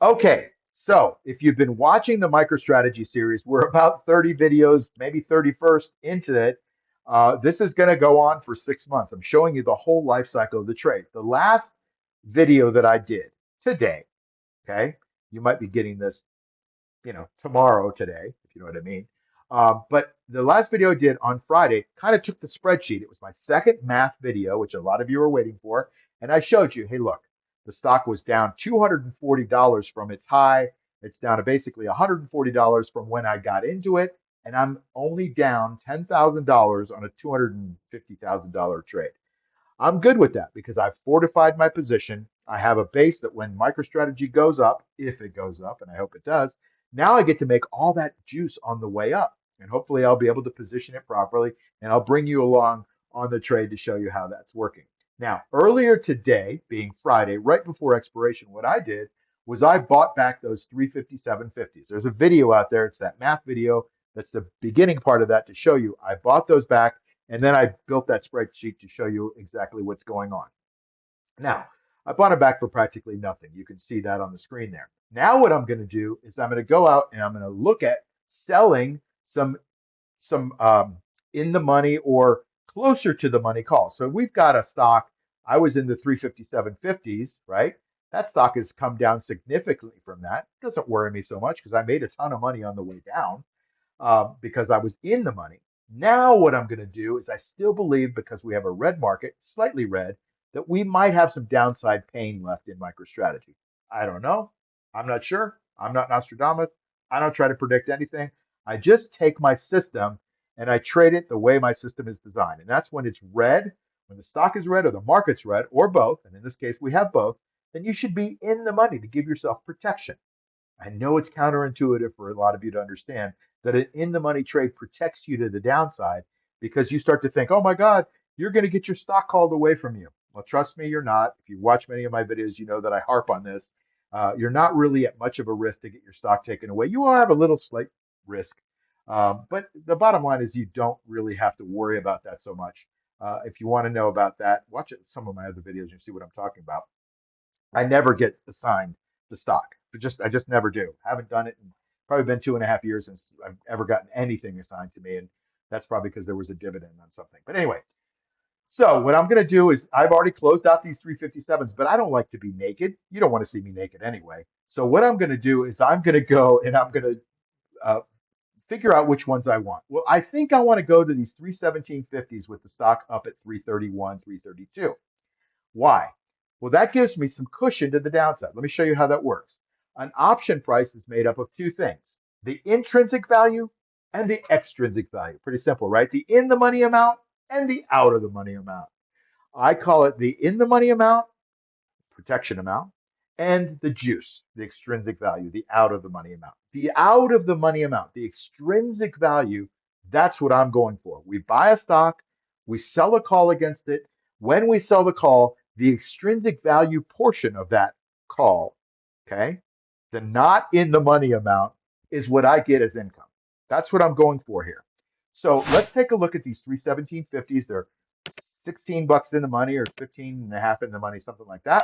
Okay, so if you've been watching the MicroStrategy series, we're about 30 videos, maybe 31st into it. This is going to go on for 6 months. I'm showing you the whole life cycle of the trade. The last video that I did today, okay, you might be getting this, tomorrow today, if you know what I mean. But the last video I did on Friday kind of took the spreadsheet. It was my second math video, which a lot of you are waiting for. And I showed you, hey, look, the stock was down $240 from its high. It's down to basically $140 from when I got into it. And I'm only down $10,000 on a $250,000 trade. I'm good with that because I've fortified my position. I have a base that when MicroStrategy goes up, if it goes up, and I hope it does, now I get to make all that juice on the way up. And hopefully I'll be able to position it properly and I'll bring you along on the trade to show you how that's working. Now, earlier today, being Friday, right before expiration, what I did was I bought back those 357.50s. There's a video out there. It's that math video. That's the beginning part of that to show you. I bought those back and then I built that spreadsheet to show you exactly what's going on. Now, I bought it back for practically nothing. You can see that on the screen there. Now what I'm going to do is I'm going to go out and I'm going to look at selling some in the money or closer to the money calls. So we've got a stock. I was in the 357.50s, right? That stock has come down significantly from that. It doesn't worry me so much because I made a ton of money on the way down because I was in the money. Now, what I'm going to do is I still believe because we have a red market, slightly red, that we might have some downside pain left in MicroStrategy. I don't know. I'm not sure. I'm not Nostradamus. I don't try to predict anything. I just take my system and I trade it the way my system is designed. And that's when it's red, when the stock is red or the market's red or both. And in this case, we have both. Then you should be in the money to give yourself protection. I know it's counterintuitive for a lot of you to understand that an in the money trade protects you to the downside because you start to think, oh my God, you're going to get your stock called away from you. Well, trust me, you're not. If you watch many of my videos, you know that I harp on this. You're not really at much of a risk to get your stock taken away. You will have a little slight risk. But the bottom line is you don't really have to worry about that so much. If you want to know about that, watch some of my other videos and see what I'm talking about. I never get assigned the stock. I just never do. Haven't done it in probably been 2.5 years since I've ever gotten anything assigned to me, and that's probably because there was a dividend on something. But anyway, so what I'm going to do is I've already closed out these 357s, but I don't like to be naked. You don't want to see me naked anyway. So what I'm going to do is I'm going to go and I'm going to figure out which ones I want. Well, I think I want to go to these 317.50s with the stock up at 331, 332. Why? Well, that gives me some cushion to the downside. Let me show you how that works. An option price is made up of two things, the intrinsic value and the extrinsic value. Pretty simple, right? The in the money amount and the out of the money amount. I call it the in the money amount, protection amount, and the juice, the extrinsic value, the out of the money amount. The out of the money amount, the extrinsic value, that's what I'm going for. We buy a stock, we sell a call against it. When we sell the call, the extrinsic value portion of that call, okay, the not in the money amount is what I get as income. That's what I'm going for here. So let's take a look at these 317.50s. They're 16 bucks in the money or 15 and a half in the money, something like that.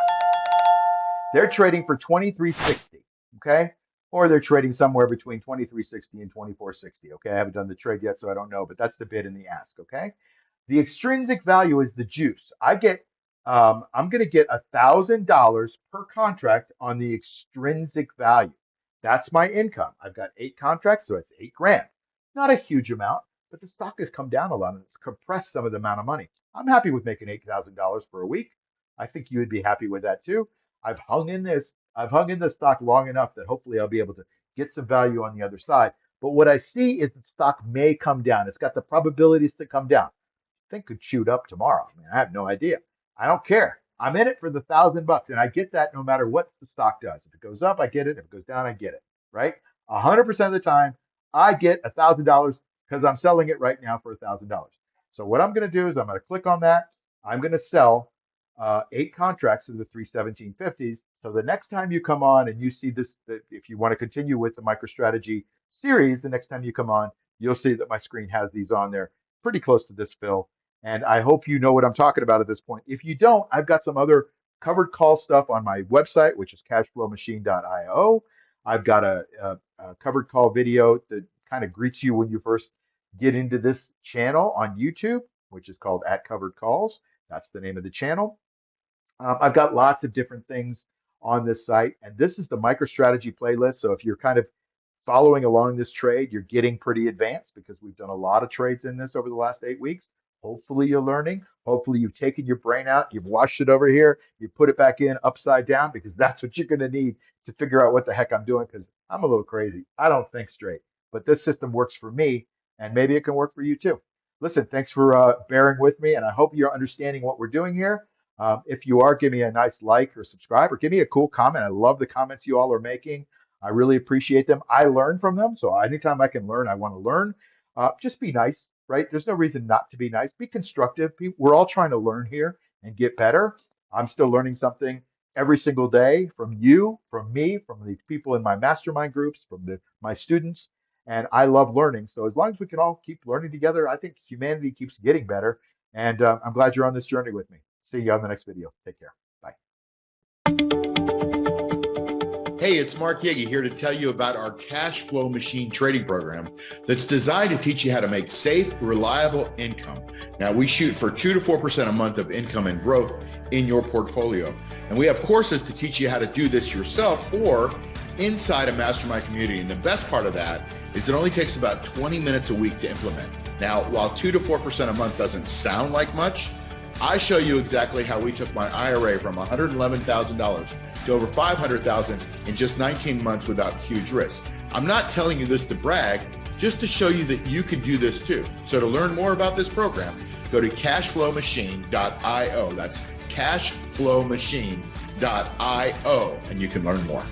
They're trading for 23.60, okay? Or they're trading somewhere between 23.60 and 24.60, okay? I haven't done the trade yet, so I don't know, but that's the bid and the ask, okay? The extrinsic value is the juice. I'm going to get $1,000 per contract on the extrinsic value. That's my income. I've got 8 contracts, so it's 8 grand. Not a huge amount, but the stock has come down a lot and it's compressed some of the amount of money. I'm happy with making $8,000 for a week. I think you would be happy with that too. I've hung in this stock long enough that hopefully I'll be able to get some value on the other side. But what I see is the stock may come down. It's got the probabilities to come down. Thing could shoot up tomorrow. I mean, I have no idea. I don't care. I'm in it for the $1,000, and I get that no matter what the stock does. If it goes up, I get it. If it goes down, I get it. Right? 100% of the time, I get $1,000 because I'm selling it right now for $1,000. So what I'm going to do is I'm going to click on that. I'm going to sell 8 contracts of the 317.50s. So the next time you come on and you see this, if you want to continue with the MicroStrategy series, the next time you come on, you'll see that my screen has these on there pretty close to this fill. And I hope you know what I'm talking about at this point. If you don't, I've got some other covered call stuff on my website, which is cashflowmachine.io. I've got a covered call video that kind of greets you when you first get into this channel on YouTube, which is called at covered calls. That's the name of the channel. I've got lots of different things on this site, and this is the MicroStrategy playlist. So if you're kind of following along this trade, you're getting pretty advanced because we've done a lot of trades in this over the last 8 weeks. Hopefully you're learning. Hopefully you've taken your brain out, you've washed it over here, you put it back in upside down because that's what you're going to need to figure out what the heck I'm doing because I'm a little crazy. I don't think straight, but this system works for me and maybe it can work for you too. Listen, thanks for bearing with me and I hope you're understanding what we're doing here. If you are, give me a nice like or subscribe or give me a cool comment. I love the comments you all are making. I really appreciate them. I learn from them. So anytime I can learn, I want to learn. Just be nice, right? There's no reason not to be nice. Be constructive. We're all trying to learn here and get better. I'm still learning something every single day from you, from me, from the people in my mastermind groups, from my students. And I love learning. So as long as we can all keep learning together, I think humanity keeps getting better. And I'm glad you're on this journey with me. See you on the next video. Take care. Bye. Hey, it's Mark Yegi here to tell you about our cash flow machine trading program that's designed to teach you how to make safe, reliable income. Now, we shoot for 2 to 4% a month of income and growth in your portfolio. And we have courses to teach you how to do this yourself or inside a mastermind community. And the best part of that is it only takes about 20 minutes a week to implement. Now, while 2 to 4% a month doesn't sound like much, I show you exactly how we took my IRA from $111,000 to over $500,000 in just 19 months without huge risk. I'm not telling you this to brag, just to show you that you can do this too. So to learn more about this program, go to cashflowmachine.io. That's cashflowmachine.io, and you can learn more.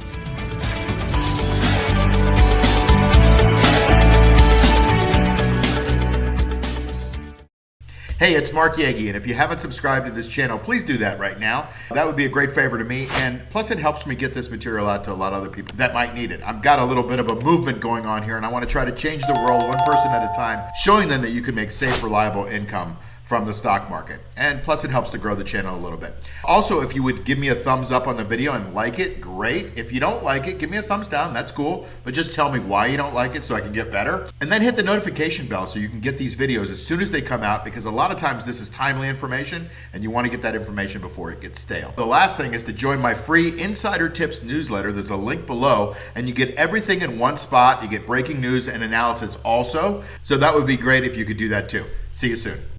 Hey, it's Mark Yegi, and if you haven't subscribed to this channel, please do that right now. That would be a great favor to me, and plus it helps me get this material out to a lot of other people that might need it. I've got a little bit of a movement going on here, and I want to try to change the world one person at a time, showing them that you can make safe, reliable income from the stock market. And plus it helps to grow the channel a little bit. Also, if you would give me a thumbs up on the video and like it, great. If you don't like it, give me a thumbs down, that's cool. But just tell me why you don't like it so I can get better. And then hit the notification bell so you can get these videos as soon as they come out, because a lot of times this is timely information and you want to get that information before it gets stale. The last thing is to join my free Insider Tips newsletter. There's a link below and you get everything in one spot. You get breaking news and analysis also. So that would be great if you could do that too. See you soon.